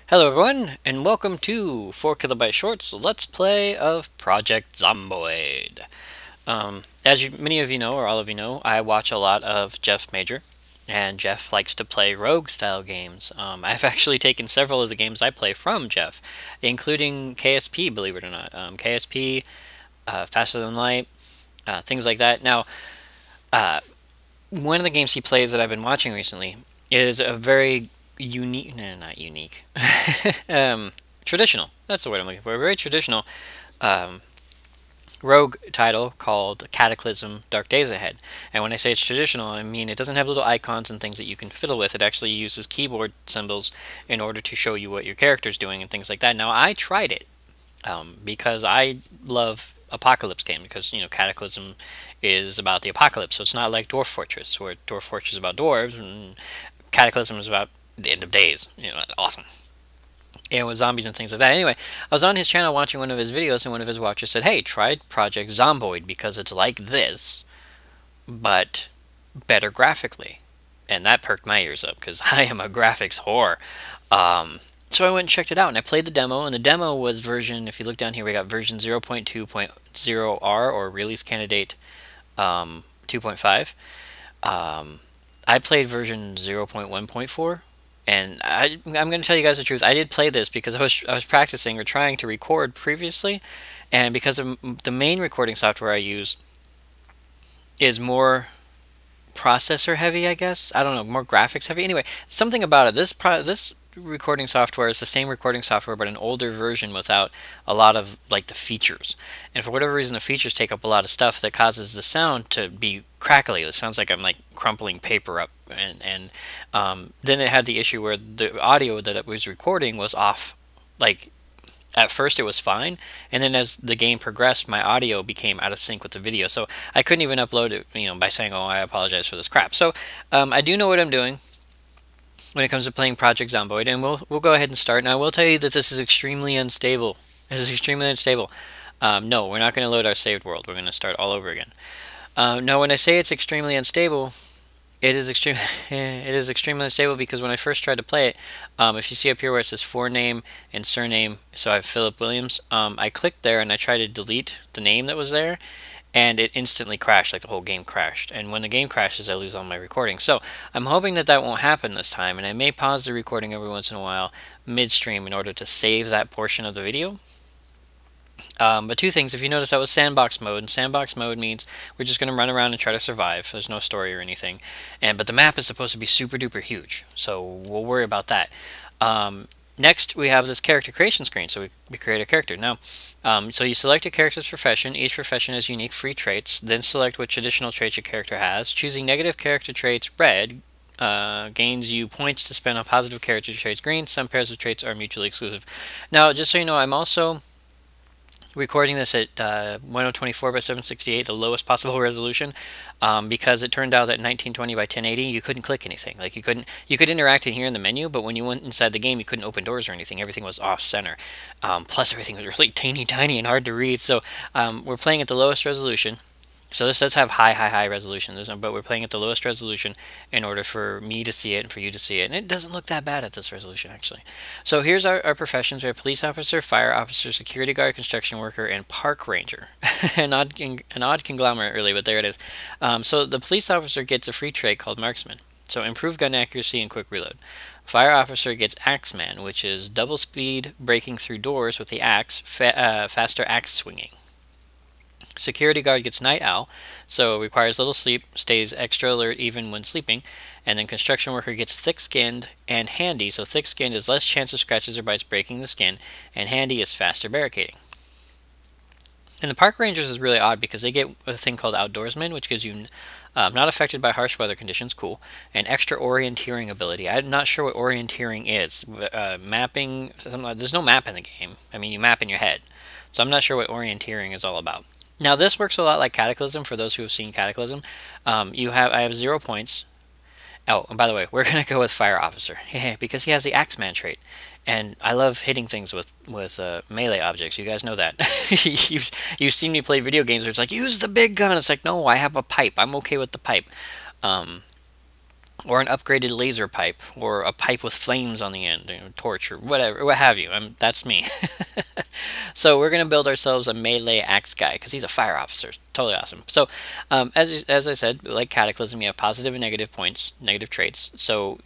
Hello everyone, and welcome to 4KB Shorts Let's Play of Project Zomboid. Many of you know, or all of you know, I watch a lot of Jeff Major, and Jeff likes to play rogue-style games. I've actually taken several of the games I play from Jeff, including KSP, believe it or not. KSP, Faster Than Light, things like that. Now, one of the games he plays that I've been watching recently is a very unique, no, not unique, traditional. That's the word I'm looking for. A very traditional um, rogue title called Cataclysm: Dark Days Ahead. And when I say it's traditional, I mean it doesn't have little icons and things that you can fiddle with. It actually uses keyboard symbols in order to show you what your character's doing and things like that. Now I tried it because I love apocalypse game because Cataclysm is about the apocalypse, so it's not like Dwarf Fortress where Dwarf Fortress is about dwarves and Cataclysm is about the end of days. Awesome. And with zombies and things like that. Anyway, I was on his channel watching one of his videos, and one of his watchers said, "Hey, try Project Zomboid because it's like this, but better graphically." And that perked my ears up because I am a graphics whore. So I went and checked it out, and I played the demo, and the demo was version, if you look down here, we got version 0.2.0R, or release candidate 2.5. I played version 0.1.4, and I'm going to tell you guys the truth. I did play this because I was practicing or trying to record previously, and because of the main recording software I use is more processor heavy, I guess. I don't know, more graphics heavy. Anyway, something about it. This recording software is the same recording software but an older version without a lot of like the features. And for whatever reason the features take up a lot of stuff that causes the sound to be crackly. It sounds like I'm like crumpling paper up and then it had the issue where the audio that it was recording was off. Like at first it was fine, and then as the game progressed my audio became out of sync with the video, so I couldn't even upload it by saying, "Oh, I apologize for this crap." So I do know what I'm doing when it comes to playing Project Zomboid, and we'll go ahead and start. Now I will tell you that this is extremely unstable. This is extremely unstable. No, we're not going to load our saved world. We're going to start all over again. Now when I say it's extremely unstable, it is extremely unstable because when I first tried to play it, if you see up here where it says forename and surname, so I have Philip Williams, I clicked there and I tried to delete the name that was there, and it instantly crashed, like the whole game crashed. And when the game crashes, I lose all my recording. So I'm hoping that that won't happen this time, and I may pause the recording every once in a while midstream in order to save that portion of the video. But two things, if you notice, that was sandbox mode, and sandbox mode means we're just going to run around and try to survive. There's no story or anything. But the map is supposed to be super duper huge, so we'll worry about that. Next, we have this character creation screen, so we create a character. Now, so you select your character's profession. Each profession has unique free traits. Then select what traditional traits your character has. Choosing negative character traits, red, gains you points to spend on positive character traits, green. Some pairs of traits are mutually exclusive. Now, just so you know, I'm also recording this at 1024 by 768, the lowest possible resolution, because it turned out that 1920 by 1080 you couldn't click anything. Like you could interact in here in the menu, but when you went inside the game you couldn't open doors or anything. Everything was off center. Plus everything was really teeny tiny and hard to read. So we're playing at the lowest resolution. So this does have high resolution, but we're playing at the lowest resolution in order for me to see it and for you to see it. And it doesn't look that bad at this resolution, actually. So here's our professions. We have police officer, fire officer, security guard, construction worker, and park ranger. an odd conglomerate, really, but there it is. So the police officer gets a free trait called marksman. So improved gun accuracy and quick reload. Fire officer gets axeman, which is double speed breaking through doors with the axe, faster axe swinging. Security guard gets night owl, so requires little sleep, stays extra alert even when sleeping. And then construction worker gets thick-skinned and handy, so thick-skinned is less chance of scratches or bites breaking the skin, and handy is faster barricading. And the park rangers is really odd because they get a thing called outdoorsman, which gives you not affected by harsh weather conditions, cool, and extra orienteering ability. I'm not sure what orienteering is. Mapping, there's no map in the game. I mean, you map in your head. So I'm not sure what orienteering is all about. Now this works a lot like Cataclysm. For those who have seen Cataclysm, I have 0 points. Oh, and by the way, we're gonna go with Fire Officer because he has the Axeman trait, and I love hitting things with melee objects. You guys know that. you've seen me play video games where it's like use the big gun. It's like no, I have a pipe. I'm okay with the pipe. or an upgraded laser pipe, or a pipe with flames on the end, torch or whatever, what have you. That's me. So we're gonna build ourselves a melee axe guy because he's a fire officer. Totally awesome. So as I said, like Cataclysm, you have positive and negative points, negative traits. So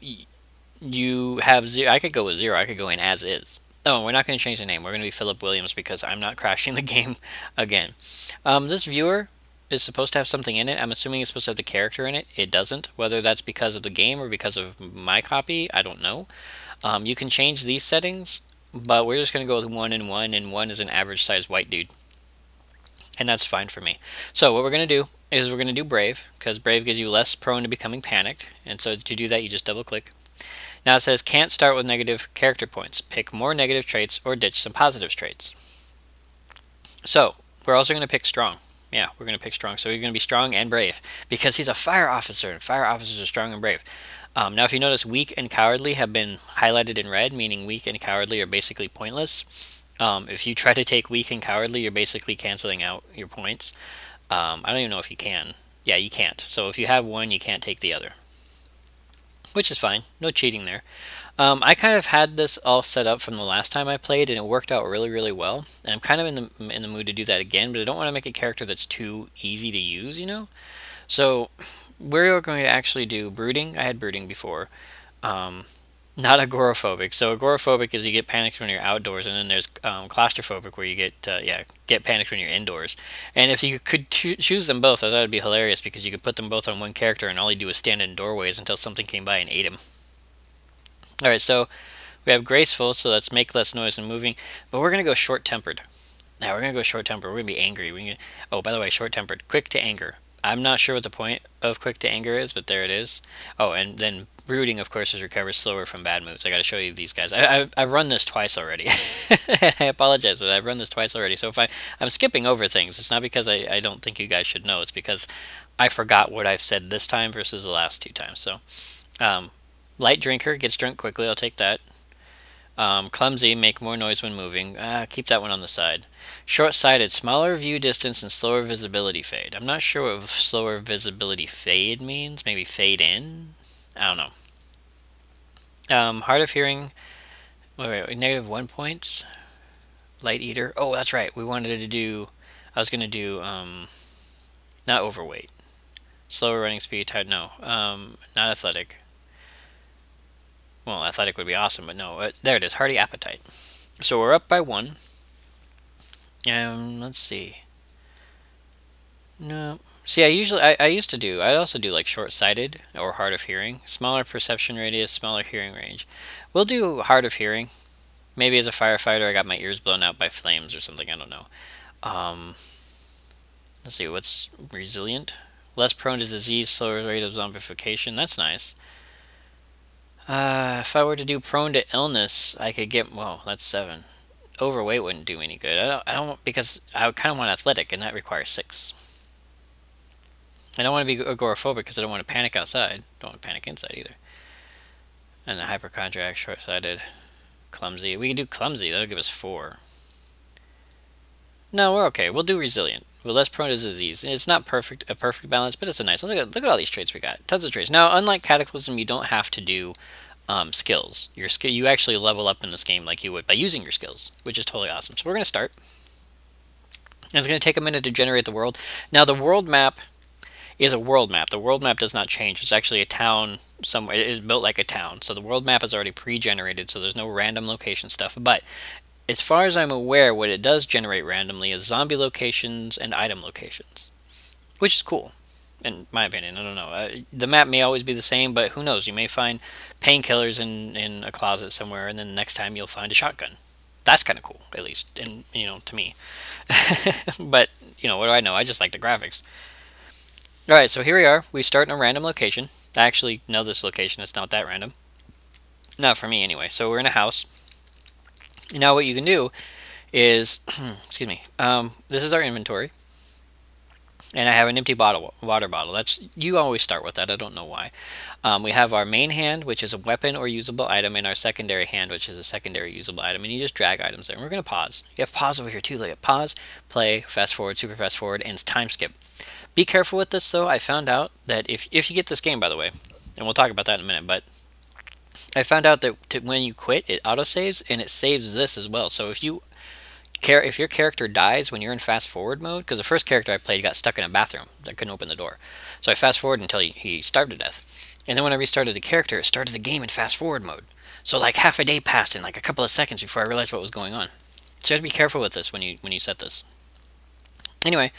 you have zero. I could go with zero. I could go in as is. Oh, we're not going to change the name. We're going to be Philip Williams because I'm not crashing the game again. This viewer is supposed to have something in it. I'm assuming it's supposed to have the character in it. It doesn't. Whether that's because of the game or because of my copy, I don't know. You can change these settings, but we're just going to go with 1 and 1, and 1 is an average sized white dude. And that's fine for me. So what we're going to do is we're going to do Brave, because Brave gives you less prone to becoming panicked. And so to do that, you just double click. Now it says can't start with negative character points. Pick more negative traits or ditch some positive traits. So we're also going to pick strong. Yeah, we're going to pick strong. So you're going to be strong and brave because he's a fire officer, and fire officers are strong and brave. Now, if you notice, weak and cowardly have been highlighted in red, meaning weak and cowardly are basically pointless. If you try to take weak and cowardly, you're basically canceling out your points. I don't even know if you can. Yeah, you can't. So if you have one, you can't take the other, which is fine. No cheating there. I kind of had this all set up from the last time I played, and it worked out really, really well. And I'm kind of in the mood to do that again, but I don't want to make a character that's too easy to use, you know? So we're going to actually do brooding. I had brooding before. Not agoraphobic. So agoraphobic is you get panicked when you're outdoors, and then there's claustrophobic where you get panicked when you're indoors. And if you could choose them both, I thought it'd be hilarious because you could put them both on one character, and all you do is stand in doorways until something came by and ate him. All right, so we have graceful, so let's make less noise when moving, but we're gonna go short-tempered. Now we're gonna go short-tempered. We're gonna be angry. Oh, by the way, short-tempered, quick to anger. I'm not sure what the point of quick to anger is, but there it is. Oh, and then brooding, of course, is recover slower from bad moods. I got to show you these guys. I've run this twice already. I apologize, but I've run this twice already. So if I'm skipping over things, it's not because I don't think you guys should know. It's because I forgot what I've said this time versus the last 2 times. So, light drinker gets drunk quickly. I'll take that. Clumsy, make more noise when moving. Keep that one on the side. Short-sighted, smaller view distance and slower visibility fade. I'm not sure what slower visibility fade means. Maybe fade in? I don't know. Hard of hearing. Wait, -1 points. Light eater. Oh, that's right. We wanted to do. I was gonna do not overweight. Slower running speed. Tight. No. Not athletic. Well, athletic would be awesome, but no. There it is. Hearty appetite. So we're up by 1. Let's see. No. See, I used to do. I'd also do like short-sighted or hard of hearing. Smaller perception radius, smaller hearing range. We'll do hard of hearing. Maybe as a firefighter, I got my ears blown out by flames or something. I don't know. Let's see. What's resilient? Less prone to disease, slower rate of zombification. That's nice. If I were to do prone to illness, I could get. Well, that's 7. Overweight wouldn't do any good. I don't because I kind of want athletic, and that requires 6. I don't want to be agoraphobic because I don't want to panic outside. Don't want to panic inside either. And the hyperchondriac, short-sighted, clumsy. We can do clumsy. That'll give us 4. No, we're okay. We'll do resilient. We're less prone to disease. It's not a perfect balance, but it's a nice. Look at all these traits we got. Tons of traits. Now, unlike Cataclysm, you don't have to do skills. You actually level up in this game like you would by using your skills, which is totally awesome. So we're going to start. And it's going to take a minute to generate the world. Now, the world map is a world map. The world map does not change. It's actually a town somewhere. It is built like a town. So the world map is already pre-generated, so there's no random location stuff. But as far as I'm aware, what it does generate randomly is zombie locations and item locations, which is cool, in my opinion. I don't know. The map may always be the same, but who knows? You may find painkillers in a closet somewhere, and then the next time you'll find a shotgun. That's kind of cool, at least, and to me. But what do I know? I just like the graphics. All right, so here we are. We start in a random location. I actually know this location. It's not that random. Not for me, anyway. So we're in a house. Now what you can do is, excuse me, this is our inventory. And I have an empty water bottle. You always start with that. I don't know why. We have our main hand, which is a weapon or usable item, and our secondary hand, which is a secondary usable item. And you just drag items there. And we're going to pause. You have pause over here too. Look at pause, play, fast forward, super fast forward, and time skip. Be careful with this, though. I found out that if you get this game, by the way, and we'll talk about that in a minute. But I found out that when you quit, it autosaves, and it saves this as well. So if your character dies when you're in fast forward mode, because the first character I played got stuck in a bathroom that couldn't open the door, so I fast forwarded until he starved to death, and then when I restarted the character, it started the game in fast forward mode. So like half a day passed in like a couple of seconds before I realized what was going on. So you have to be careful with this when you set this. Anyway,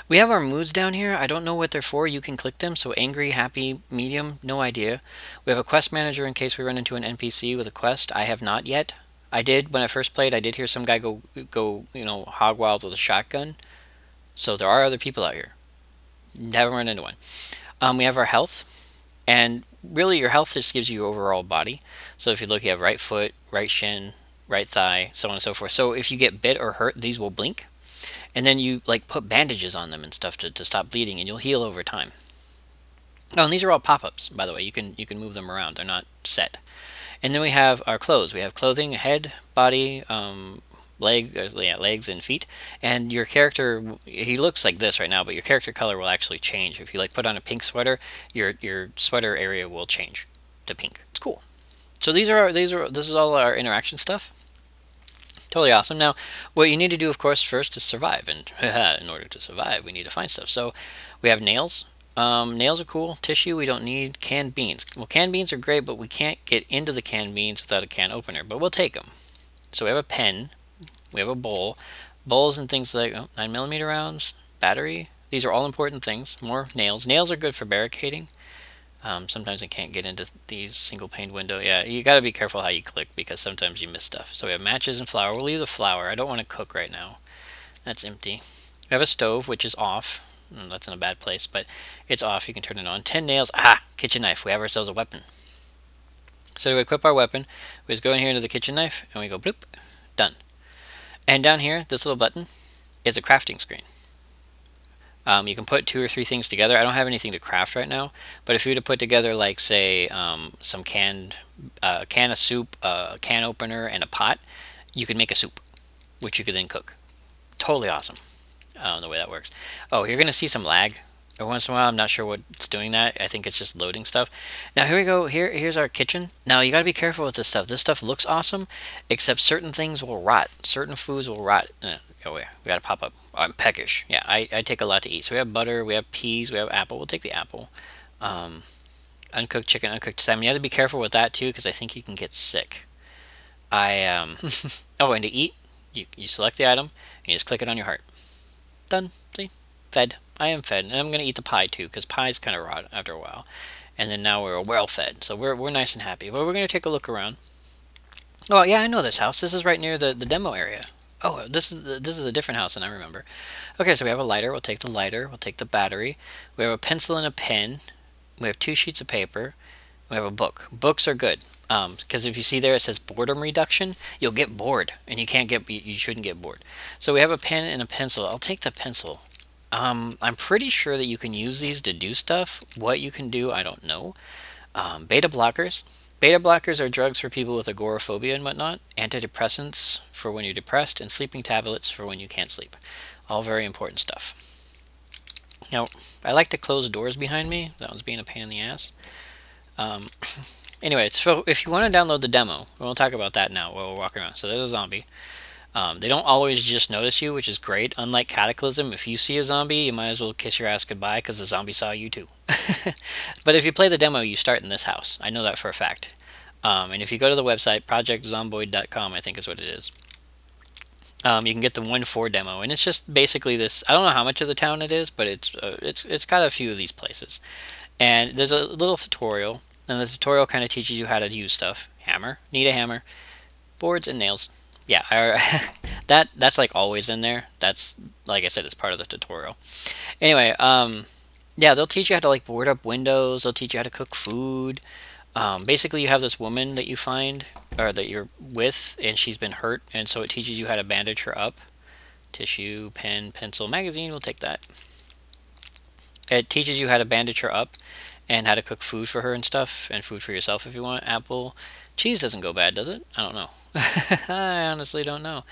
we have our moods down here. I don't know what they're for. You can click them. So angry, happy, medium, no idea. We have a quest manager in case we run into an NPC with a quest. I have not yet. I did when I first played. I did hear some guy go hog wild with a shotgun. So there are other people out here. Never run into one. We have our health, and really your health just gives you your overall body. So if you look, you have right foot, right shin, right thigh, so on and so forth. So if you get bit or hurt, these will blink. And then you like put bandages on them and stuff to stop bleeding, and you'll heal over time. Oh, and these are all pop-ups, by the way. You can move them around. They're not set. And then we have our clothes. We have clothing, head, body, legs and feet. And your character, he looks like this right now, but your character color will actually change. If you like put on a pink sweater, your sweater area will change to pink. It's cool. So this is all our interaction stuff. Totally awesome. Now, what you need to do, of course, first is survive. And in order to survive, we need to find stuff. So we have nails. Nails are cool. Tissue we don't need. Canned beans. Well, canned beans are great, but we can't get into the canned beans without a can opener. But we'll take them. So we have a pen. We have a bowl. Bowls and things like 9mm rounds. Battery. These are all important things. More nails. Nails are good for barricading. Sometimes I can't get into these single pane window. Yeah, you got to be careful how you click because sometimes you miss stuff. So we have matches and flour. We'll leave the flour. I don't want to cook right now. That's empty. We have a stove, which is off. That's in a bad place, but it's off. You can turn it on. 10 nails. Kitchen knife. We have ourselves a weapon. So to equip our weapon, we just go in here into the kitchen knife, and we go bloop. Done. And down here, this little button is a crafting screen. You can put 2 or 3 things together. I don't have anything to craft right now, but if you were to put together, like, say, some can of soup, a can opener, and a pot, you could make a soup, which you could then cook. Totally awesome. The way that works. Oh, you're going to see some lag. Every once in a while, I'm not sure what's doing that. I think it's just loading stuff. Now, here we go. Here's our kitchen. Now, you got to be careful with this stuff. This stuff looks awesome, except certain things will rot. Certain foods will rot. Oh, wait. We got to pop up. I'm peckish. Yeah, I take a lot to eat. So we have butter, we have peas, we have apple. We'll take the apple. Uncooked chicken, uncooked salmon. You have to be careful with that, too, because I think you can get sick. Oh, and to eat, you select the item, and you just click it on your heart. Done. See? Fed. I am fed. And I'm going to eat the pie, too, because pies kind of rot after a while. And then now we're well fed. So we're nice and happy. But we're going to take a look around. Oh, yeah, I know this house. This is right near the demo area. Oh, this is a different house than I remember. Okay, so we have a lighter. We'll take the lighter. We'll take the battery. We have a pencil and a pen. We have 2 sheets of paper. We have a book. Books are good. Because if you see there it says boredom reduction, you'll get bored. And you shouldn't get bored. So we have a pen and a pencil. I'll take the pencil. I'm pretty sure that you can use these to do stuff. What you can do, I don't know. Beta blockers. Beta blockers are drugs for people with agoraphobia and whatnot. Antidepressants for when you're depressed, and sleeping tablets for when you can't sleep. All very important stuff. Now, I like to close doors behind me. That one's being a pain in the ass. Anyway, so if you want to download the demo, we'll talk about that now while we're walking around. So there's a zombie. They don't always just notice you, which is great. Unlike Cataclysm, if you see a zombie, you might as well kiss your ass goodbye because the zombie saw you too. But if you play the demo, you start in this house. I know that for a fact. And if you go to the website, projectzomboid.com, I think is what it is, you can get the 1.4 demo, and it's just basically this. I don't know how much of the town it is, but it's got a few of these places. And there's a little tutorial, and the tutorial kind of teaches you how to use stuff. Hammer, need a hammer, boards and nails. Yeah, that's like always in there. That's, like I said, it's part of the tutorial. Anyway, yeah, they'll teach you how to like board up windows. They'll teach you how to cook food. Basically, you have this woman that you find, or that you're with, and she's been hurt, and so it teaches you how to bandage her up. Tissue, pen, pencil, magazine, we'll take that. It teaches you how to bandage her up and how to cook food for her and stuff, and food for yourself if you want. Apple. Cheese doesn't go bad, does it? I don't know. I honestly don't know.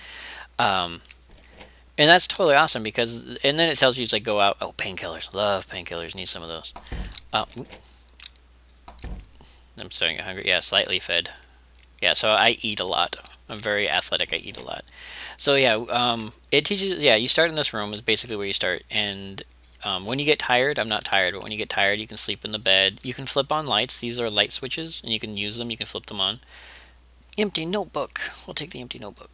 And that's totally awesome because, and then it tells you, it's like, go out. Oh, painkillers. Love painkillers. Need some of those. I'm starting to get hungry. Yeah, slightly fed. Yeah, so I eat a lot. I'm very athletic. I eat a lot. So yeah, it teaches. Yeah, you start in this room is basically where you start, and when you get tired, I'm not tired, but when you get tired, you can sleep in the bed. You can flip on lights. These are light switches, and you can use them. You can flip them on. Empty notebook. We'll take the empty notebook.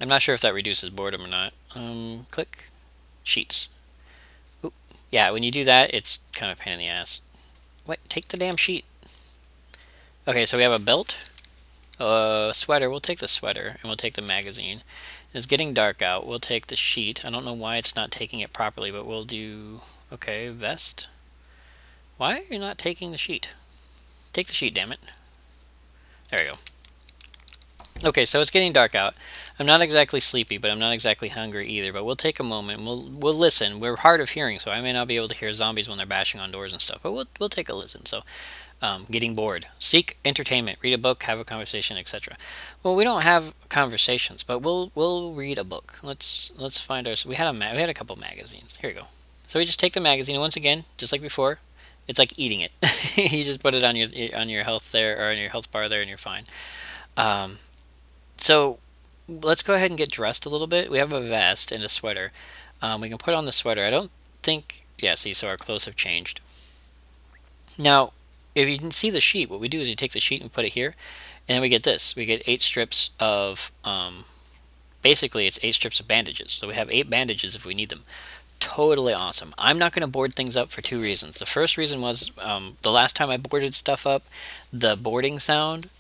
I'm not sure if that reduces boredom or not. Click sheets. Oop. Yeah, when you do that, it's kind of a pain in the ass. Wait, take the damn sheet. Okay, so we have a belt. Sweater, we'll take the sweater, and we'll take the magazine. It's getting dark out, we'll take the sheet. I don't know why it's not taking it properly, but we'll do... Okay, vest. Why are you not taking the sheet? Take the sheet, damn it. There we go. Okay, so it's getting dark out. I'm not exactly sleepy, but I'm not exactly hungry either, but we'll take a moment, we'll listen. We're hard of hearing, so I may not be able to hear zombies when they're bashing on doors and stuff, but we'll take a listen. So getting bored. Seek entertainment. Read a book, have a conversation, etc. Well, we don't have conversations, but we'll read a book. Let's find our. We had a couple magazines. Here we go. So we just take the magazine, and once again, just like before, it's like eating it. You just put it on your health there, or on your health bar there, and you're fine. So let's go ahead and get dressed a little bit. We have a vest and a sweater. We can put on the sweater. I don't think. Yeah. See, so our clothes have changed. Now, if you can see the sheet, what we do is you take the sheet and put it here, and then we get this. We get 8 strips of, basically it's 8 strips of bandages. So we have 8 bandages if we need them. Totally awesome. I'm not going to board things up for 2 reasons. The first reason was the last time I boarded stuff up, the boarding sound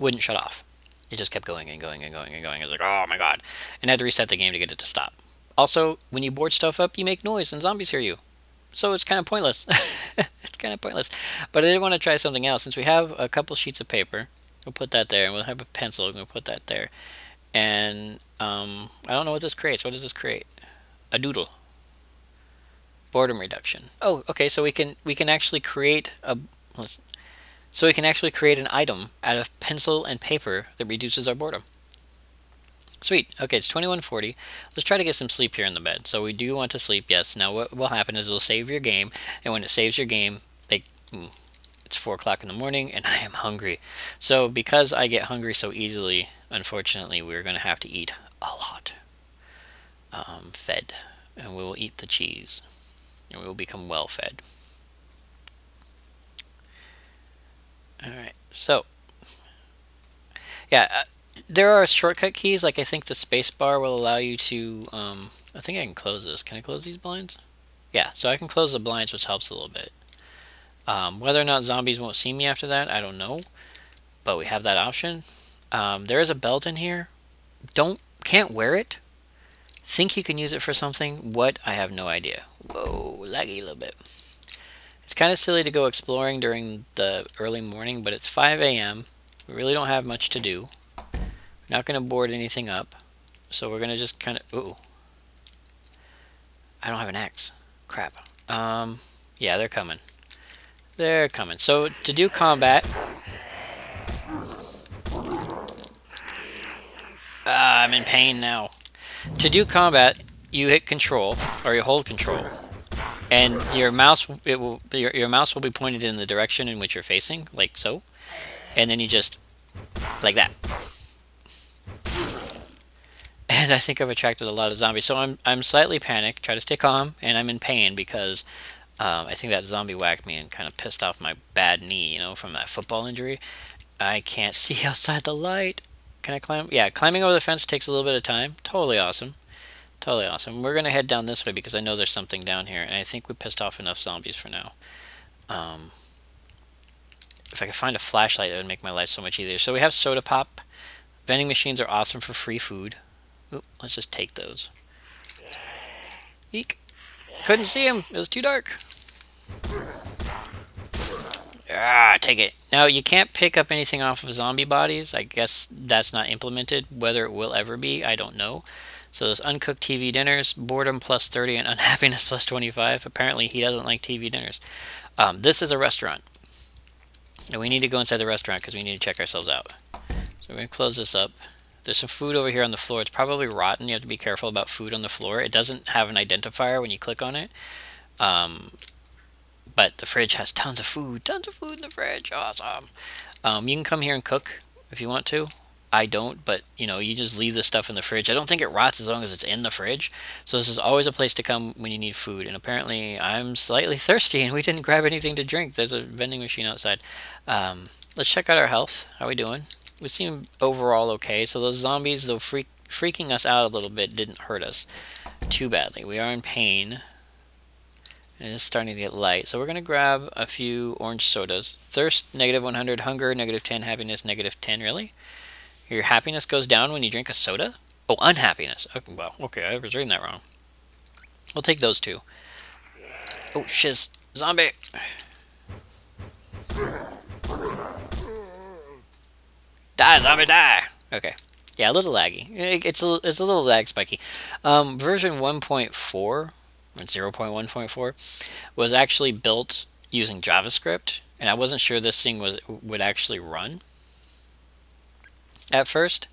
wouldn't shut off. It just kept going and going and going and going. I was like, oh my god. And I had to reset the game to get it to stop. Also, when you board stuff up, you make noise and zombies hear you. So it's kind of pointless. It's kind of pointless. But I did want to try something else. Since we have a couple sheets of paper, we'll put that there. And we'll have a pencil. We'll put that there. And I don't know what this creates. What does this create? A doodle. Boredom reduction. Oh, okay. So we can actually create a... So we can actually create an item out of pencil and paper that reduces our boredom. Sweet. Okay, it's 21:40. Let's try to get some sleep here in the bed. So we do want to sleep, yes. Now what will happen is it'll save your game, and when it saves your game, it's 4 o'clock in the morning, and I am hungry. So because I get hungry so easily, unfortunately, we're going to have to eat a lot. Fed. And we will eat the cheese. And we will become well fed. Alright, so... Yeah, there are shortcut keys, like I think the space bar will allow you to, I think I can close this. Can I close these blinds? Yeah, so I can close the blinds, which helps a little bit. Whether or not zombies won't see me after that, I don't know. But we have that option. There is a belt in here. Can't wear it. Think you can use it for something. What? I have no idea. Whoa, laggy a little bit. It's kind of silly to go exploring during the early morning, but it's 5 a.m. We really don't have much to do. Not going to board anything up. So we're going to just kind of... Ooh. I don't have an axe. Crap. Yeah, they're coming. They're coming. So to do combat... I'm in pain now. To do combat, you hit control, or you hold control. And your mouse, your mouse will be pointed in the direction in which you're facing, like so. And then you just... like that. And I think I've attracted a lot of zombies. So I'm slightly panicked, try to stay calm, and I'm in pain because I think that zombie whacked me and kind of pissed off my bad knee, you know, from that football injury. I can't see outside the light. Can I climb? Yeah, climbing over the fence takes a little bit of time. Totally awesome. Totally awesome. We're going to head down this way because I know there's something down here, and I think we pissed off enough zombies for now. If I could find a flashlight, it would make my life so much easier. So we have soda pop. Vending machines are awesome for free food. Oop, let's just take those. Eek. Couldn't see him. It was too dark. Ah, take it. Now, you can't pick up anything off of zombie bodies. I guess that's not implemented. Whether it will ever be, I don't know. So those uncooked TV dinners, boredom plus 30 and unhappiness plus 25. Apparently, he doesn't like TV dinners. This is a restaurant. And we need to go inside the restaurant because we need to check ourselves out. So we're going to close this up. There's some food over here on the floor. It's probably rotten. You have to be careful about food on the floor. It doesn't have an identifier when you click on it. But the fridge has tons of food in the fridge. Awesome. You can come here and cook if you want to. I don't, but you know, you just leave the stuff in the fridge. I don't think it rots as long as it's in the fridge. So this is always a place to come when you need food. And apparently I'm slightly thirsty and we didn't grab anything to drink. There's a vending machine outside. Let's check out our health. How are we doing? We seem overall okay. So those zombies, though freaking us out a little bit, didn't hurt us too badly. We are in pain. And it's starting to get light. So we're going to grab a few orange sodas. Thirst, -100. Hunger, -10. Happiness, -10. Really? Your happiness goes down when you drink a soda? Oh, unhappiness. Okay, well, okay, I was reading that wrong. We'll take those two. Oh, shiz. Zombie! Die, zombie, die! Okay. Yeah, a little laggy. It's a little lag spiky. Version 1.4, 0.1.4, was actually built using JavaScript, and I wasn't sure this thing would actually run at first,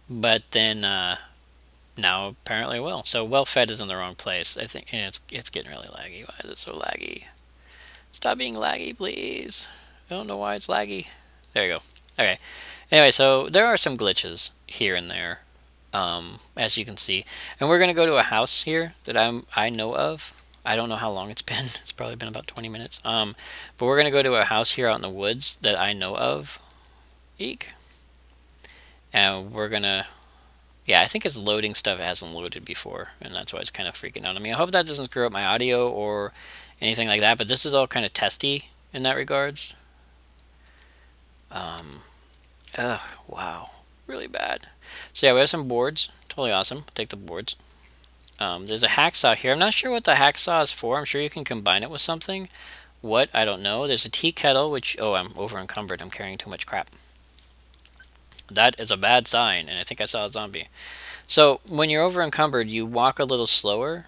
but then now apparently it will. So well-fed is in the wrong place. I think it's getting really laggy. Why is it so laggy? Stop being laggy, please. I don't know why it's laggy. There you go. Okay. Anyway, so there are some glitches here and there, as you can see. And we're going to go to a house here that I know of. I don't know how long it's been. It's probably been about 20 minutes. But we're going to go to a house here out in the woods that I know of. Eek. And we're going to... Yeah, I think it's loading stuff it hasn't loaded before, and that's why it's kind of freaking out on me. I hope that doesn't screw up my audio or anything like that, but this is all kind of testy in that regards. Wow. Really bad. So yeah, we have some boards. Totally awesome. Take the boards. There's a hacksaw here. I'm not sure what the hacksaw is for. I'm sure you can combine it with something. What? I don't know. There's a tea kettle, which... Oh, I'm over encumbered. I'm carrying too much crap. That is a bad sign, and I think I saw a zombie. So when you're over encumbered, you walk a little slower,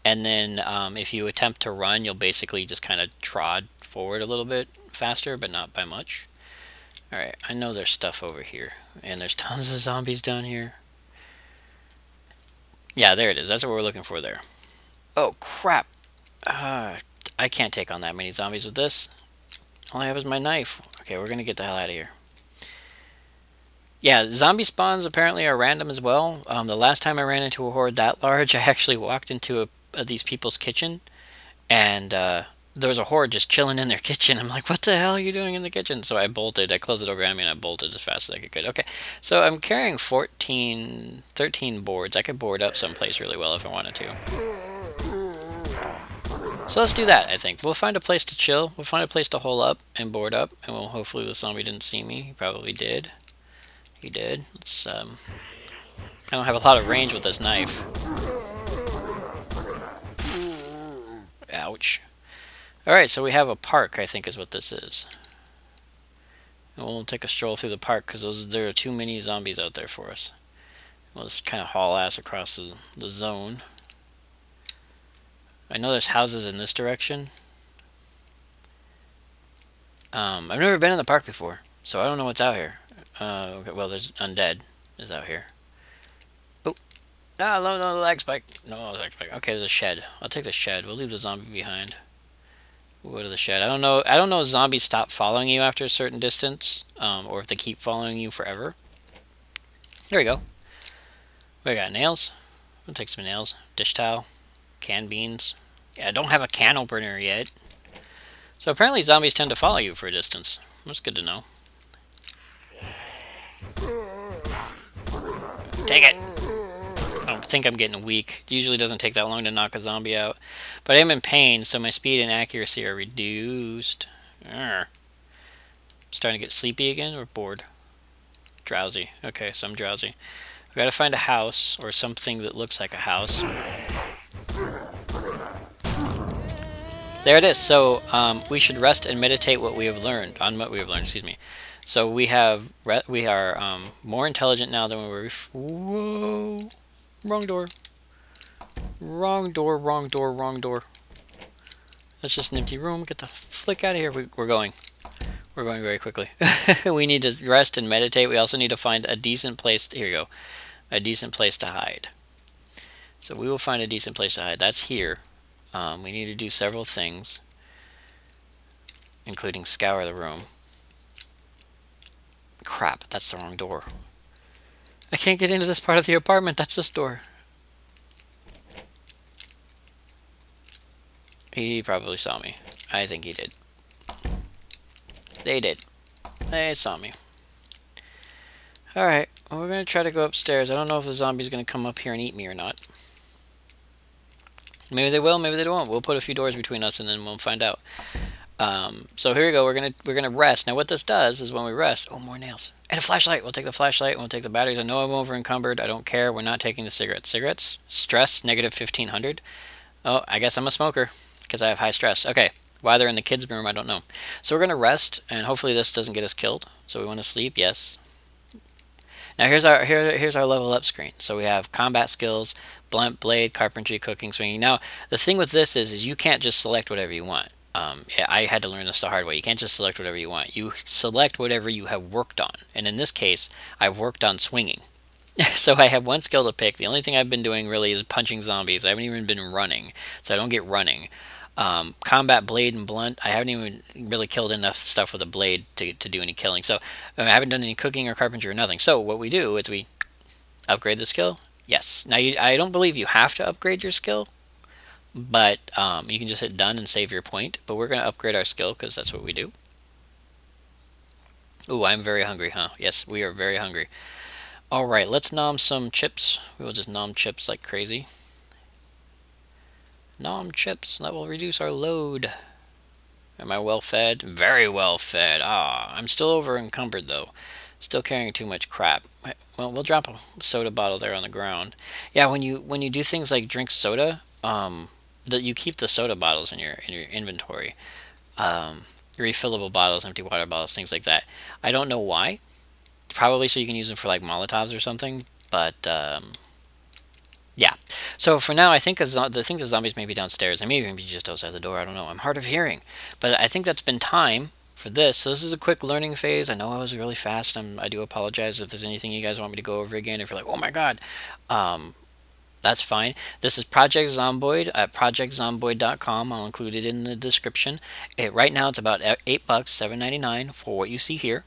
and then if you attempt to run, you'll basically just kind of trod forward a little bit faster, but not by much. Alright, I know there's stuff over here, and there's tons of zombies down here. Yeah, there it is. That's what we're looking for there. Oh, crap. I can't take on that many zombies with this. All I have is my knife. Okay, we're going to get the hell out of here. Yeah, zombie spawns apparently are random as well. The last time I ran into a horde that large, I actually walked into these people's kitchen, and there was a horde just chilling in their kitchen. I'm like, what the hell are you doing in the kitchen? So I bolted. I closed the door behind me, and I bolted as fast as I could. Okay, so I'm carrying 13 boards. I could board up someplace really well if I wanted to. So let's do that, I think. We'll find a place to chill. We'll find a place to hole up and board up, and hopefully the zombie didn't see me. He probably did. He did. Let's, I don't have a lot of range with this knife. Ouch. Alright, so we have a park, I think is what this is. And we'll take a stroll through the park, because there are too many zombies out there for us. We'll just kind of haul ass across the zone. I know there's houses in this direction. I've never been in the park before, so I don't know what's out here. Okay, well, there's undead is out here. Oh, no, lag spike. No lag spike. Okay, there's a shed. I'll take the shed. We'll leave the zombie behind. We'll go to the shed. I don't know if zombies stop following you after a certain distance, or if they keep following you forever. There we go. We got nails. We'll take some nails. Dish towel. Canned beans. Yeah, I don't have a can opener yet. So apparently zombies tend to follow you for a distance. That's good to know. Take it! I don't think I'm getting weak. It usually doesn't take that long to knock a zombie out. But I am in pain, so my speed and accuracy are reduced. I'm starting to get sleepy again, or bored? Drowsy. Okay, so I'm drowsy. I've got to find a house, or something that looks like a house. There it is. So we should rest and meditate what we have learned. Excuse me. So we are more intelligent now than we were. Whoa! Wrong door. Wrong door. Wrong door. Wrong door. That's just an empty room. Get the flick out of here. We're going. We're going very quickly. We need to rest and meditate. We also need to find a decent place. Here you go. A decent place to hide. So we will find a decent place to hide. That's here. We need to do several things. including scour the room. Crap, that's the wrong door. I can't get into this part of the apartment. That's this door. He probably saw me. I think he did. They did. They saw me. Alright, well, we're going to try to go upstairs. I don't know if the zombie's going to come up here and eat me or not. Maybe they will, maybe they won't. We'll put a few doors between us and then we'll find out. So here we go. We're gonna rest. Now what this does is when we rest, oh, more nails. And a flashlight. We'll take the flashlight and we'll take the batteries. I know I'm over encumbered. I don't care. We're not taking the cigarettes. Cigarettes? Stress, negative 1500. Oh, I guess I'm a smoker because I have high stress. Okay. Why they're in the kids' room, I don't know. So we're gonna rest, and hopefully this doesn't get us killed. So we want to sleep. Yes. Now here's our level up screen. So we have combat skills, blunt, blade, carpentry, cooking, swinging. Now the thing with this is you can't just select whatever you want. I had to learn this the hard way. You can't just select whatever you want. You select whatever you have worked on. And in this case, I've worked on swinging. So I have one skill to pick. The only thing I've been doing really is punching zombies. I haven't even been running, so I don't get running. Combat, blade, and blunt. I haven't even really killed enough stuff with a blade to do any killing. So I haven't done any cooking or carpentry or nothing. So what we do is we upgrade the skill. Yes. Now I don't believe you have to upgrade your skill, but you can just hit done and save your point. But we're going to upgrade our skill because that's what we do. Ooh, I'm very hungry, huh? Yes, we are very hungry. All right, let's nom some chips. We will just nom chips like crazy. Nom chips. That will reduce our load. Am I well fed? Very well fed. Ah, I'm still over encumbered though. Still carrying too much crap. Well, we'll drop a soda bottle there on the ground. Yeah, when you do things like drink soda, that you keep the soda bottles in your inventory. Refillable bottles, empty water bottles, things like that. I don't know why. Probably so you can use them for like Molotovs or something. But yeah. So for now, I think the zombies may be downstairs. They may even be just outside the door. I don't know. I'm hard of hearing. But I think that's been time for this. So this is a quick learning phase. I know I was really fast. I do apologize if there's anything you guys want me to go over again. If you're like, oh my god. That's fine. This is Project Zomboid at projectzomboid.com. I'll include it in the description. Right now it's about $8, $7.99 for what you see here.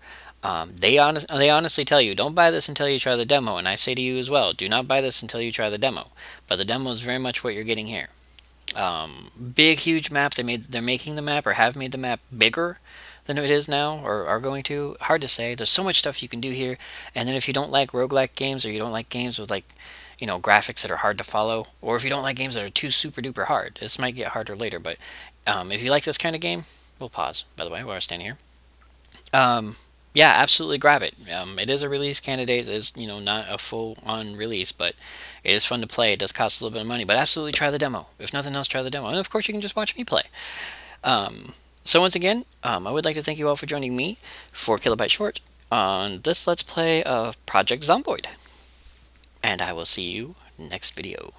They honestly tell you, don't buy this until you try the demo, and I say to you as well, do not buy this until you try the demo. But the demo is very much what you're getting here. Big, huge map. They're making the map, or have made the map bigger than it is now, or are going to. Hard to say. There's so much stuff you can do here. And then if you don't like roguelike games, or you don't like games with like, you know, graphics that are hard to follow, or if you don't like games that are too super duper hard, this might get harder later. But if you like this kind of game, we'll pause, by the way, while I stand here. Yeah, absolutely grab it. It is a release candidate. It is, you know, not a full-on release, but it is fun to play. It does cost a little bit of money, but absolutely try the demo. If nothing else, try the demo. And of course, you can just watch me play. So once again, I would like to thank you all for joining me for Kilobyte Short on this Let's Play of Project Zomboid. And I will see you next video.